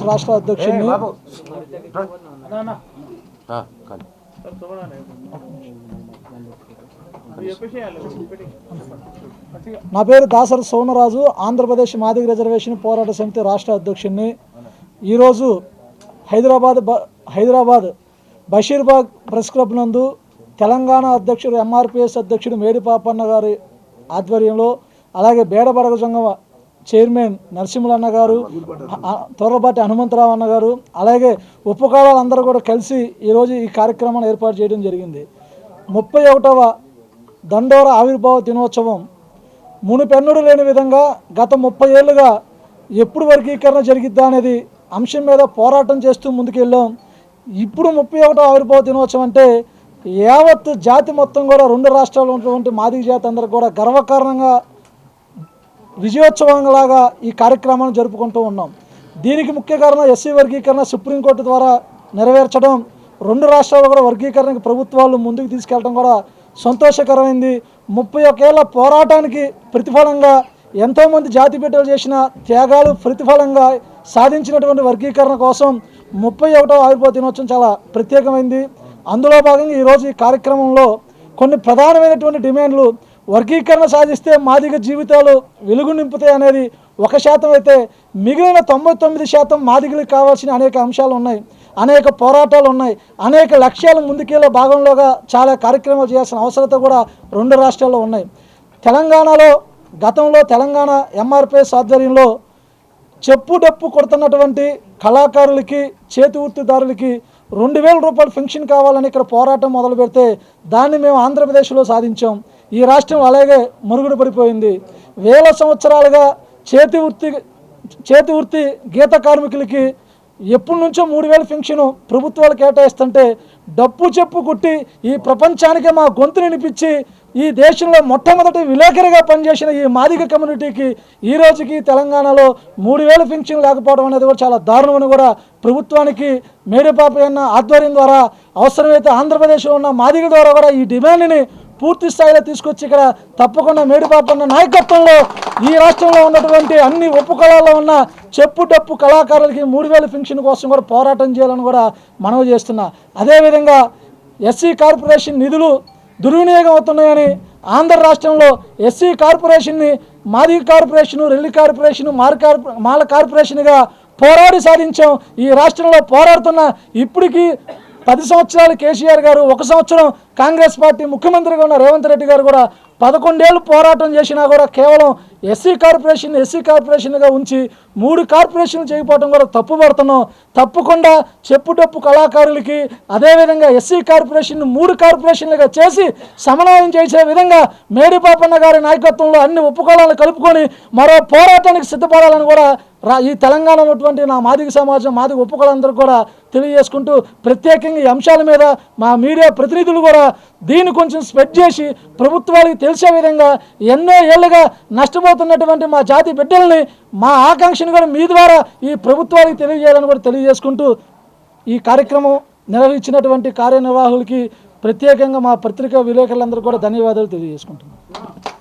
రాష్ట్ర అధ్యక్షుడిని నా పేరు దాసరి సోమరాజు, ఆంధ్రప్రదేశ్ మాదిగ రిజర్వేషన్ పోరాట సమితి రాష్ట్ర అధ్యక్షుడిని. ఈరోజు హైదరాబాద్ బషీర్బాగ్ ప్రెస్ క్లబ్ నందు తెలంగాణ అధ్యక్షుడు ఎంఆర్పిఎస్ అధ్యక్షుడు మేడిపాపన్న గారి ఆధ్వర్యంలో, అలాగే బేడబడగ సంఘం చైర్మన్ నరసింహులన్న గారు, తొర్రబాటి హనుమంతరావు అన్న గారు, అలాగే ఉపకారాలందరూ కూడా కలిసి ఈరోజు ఈ కార్యక్రమాన్ని ఏర్పాటు చేయడం జరిగింది. 31వ దండోర ఆవిర్భావ దినోత్సవం మునుపెన్నడూ లేని విధంగా గత 30 ఏళ్ళుగా ఎప్పుడు వర్గీకరణ జరిగిద్దా అనేది అంశం మీద పోరాటం చేస్తూ ముందుకెళ్ళాం. ఇప్పుడు 31వ ఆవిర్భావ దినోత్సవం అంటే యావత్ జాతి మొత్తం కూడా 2 రాష్ట్రాల్లో ఉన్నటువంటి మాదిగ జాతి అందరూ కూడా గర్వకారణంగా విజయోత్సవంలాగా ఈ కార్యక్రమాన్ని జరుపుకుంటూ ఉన్నాం. దీనికి ముఖ్య కారణం ఎస్సీ వర్గీకరణ సుప్రీంకోర్టు ద్వారా నెరవేర్చడం, 2 రాష్ట్రాల్లో కూడా వర్గీకరణకి ప్రభుత్వాలు ముందుకు తీసుకెళ్ళడం కూడా సంతోషకరమైంది. 31 ఏళ్ల పోరాటానికి ప్రతిఫలంగా ఎంతోమంది జాతి బిడ్డలు చేసిన త్యాగాలు ప్రతిఫలంగా సాధించినటువంటి వర్గీకరణ కోసం 31వ ఆవిర్భావ దినోత్సవం చాలా ప్రత్యేకమైంది. అందులో భాగంగా ఈరోజు ఈ కార్యక్రమంలో కొన్ని ప్రధానమైనటువంటి డిమాండ్లు, వర్గీకరణ సాధిస్తే మాదిగ జీవితాలు వెలుగు నింపుతాయి అనేది 1% అయితే మిగిలిన 99% మాదిగలకు కావాల్సిన అనేక అంశాలు ఉన్నాయి, అనేక పోరాటాలు ఉన్నాయి, అనేక లక్ష్యాలు ముందుకెళ్ళే భాగంలోగా చాలా కార్యక్రమాలు చేయాల్సిన అవసరత కూడా 2 రాష్ట్రాల్లో ఉన్నాయి. తెలంగాణలో గతంలో తెలంగాణ ఎంఆర్పిఎస్ ఆధ్వర్యంలో చెప్పు డప్పు కొడుతున్నటువంటి కళాకారులకి, చేతి వృత్తిదారులకి 2000 రూపాయలు పెన్షన్ కావాలని ఇక్కడ పోరాటం మొదలు పెడితే దాన్ని మేము ఆంధ్రప్రదేశ్లో సాధించాం. ఈ రాష్ట్రం అలాగే మరుగుడు పడిపోయింది. వేల సంవత్సరాలుగా చేతి వృత్తి గీత కార్మికులకి ఎప్పటి నుంచో 3000 పెన్షన్ ప్రభుత్వాలు కేటాయిస్తుంటే డప్పు చెప్పు కుట్టి ఈ ప్రపంచానికే మా గొంతుని వినిపించి ఈ దేశంలో మొట్టమొదటి విలేకరిగా పనిచేసిన ఈ మాదిగ కమ్యూనిటీకి ఈ రోజుకి తెలంగాణలో 3000 పెన్షన్ లేకపోవడం అనేది కూడా చాలా దారుణమని కూడా ప్రభుత్వానికి మేడిపాపన్న ఆధ్వర్యం ద్వారా, అవసరమైతే ఆంధ్రప్రదేశ్లో ఉన్న మాదిగ ద్వారా కూడా ఈ డిమాండ్ని పూర్తి స్థాయిలో తీసుకొచ్చి ఇక్కడ తప్పకుండా మేడిపాపన్న నాయకత్వంలో ఈ రాష్ట్రంలో ఉన్నటువంటి అన్ని ఉపకులాల్లో ఉన్న చెప్పు డప్పు కళాకారులకి 3000 పెన్షన్ కోసం కూడా పోరాటం చేయాలని కూడా మనవి చేస్తున్నా. అదేవిధంగా ఎస్సీ కార్పొరేషన్ నిధులు దుర్వినియోగం అవుతున్నాయని ఆంధ్ర రాష్ట్రంలో ఎస్సీ కార్పొరేషన్ని మాదిగ కార్పొరేషను, రెల్లి కార్పొరేషను, మాల కార్పొరేషన్గా పోరాడి సాధించాం. ఈ రాష్ట్రంలో పోరాడుతున్న ఇప్పటికీ 10 సంవత్సరాలు కేసీఆర్ గారు, 1 సంవత్సరం కాంగ్రెస్ పార్టీ ముఖ్యమంత్రిగా ఉన్న రేవంత్ రెడ్డి గారు కూడా 11 ఏళ్ళు పోరాటం చేసినా కూడా కేవలం ఎస్సీ కార్పొరేషన్గా ఉంచి 3 కార్పొరేషన్లు చేయకపోవడం కూడా తప్పుపడుతున్నాం. తప్పకుండా చెప్పు డప్పు కళాకారులకి, అదేవిధంగా ఎస్సీ కార్పొరేషన్ 3 కార్పొరేషన్లుగా చేసి సమన్వయం చేసే విధంగా మేడిపాపన్న గారి నాయకత్వంలో అన్ని ఉపకులాలను కలుపుకొని మరో పోరాటానికి సిద్ధపడాలని కూడా ఈ తెలంగాణలో ఉన్నటువంటి నా మాదిగ సమాజం, మాదిగ ఉపకులందరూ కూడా తెలియజేసుకుంటూ, ప్రత్యేకంగా ఈ అంశాల మీద మా మీడియా ప్రతినిధులు కూడా దీన్ని కొంచెం స్ప్రెడ్ చేసి ప్రభుత్వాలకు తెలిసే విధంగా ఎన్నో ఏళ్ళుగా నష్టపోతున్నటువంటి మా జాతి బిడ్డల్ని, మా ఆకాంక్షను కూడా మీ ద్వారా ఈ ప్రభుత్వానికి తెలియజేయాలని కూడా తెలియజేసుకుంటూ, ఈ కార్యక్రమం నిర్వహించినటువంటి కార్యనిర్వాహకులకి ప్రత్యేకంగా మా పత్రికా విలేకరులందరూ కూడా ధన్యవాదాలు తెలియజేసుకుంటున్నాం.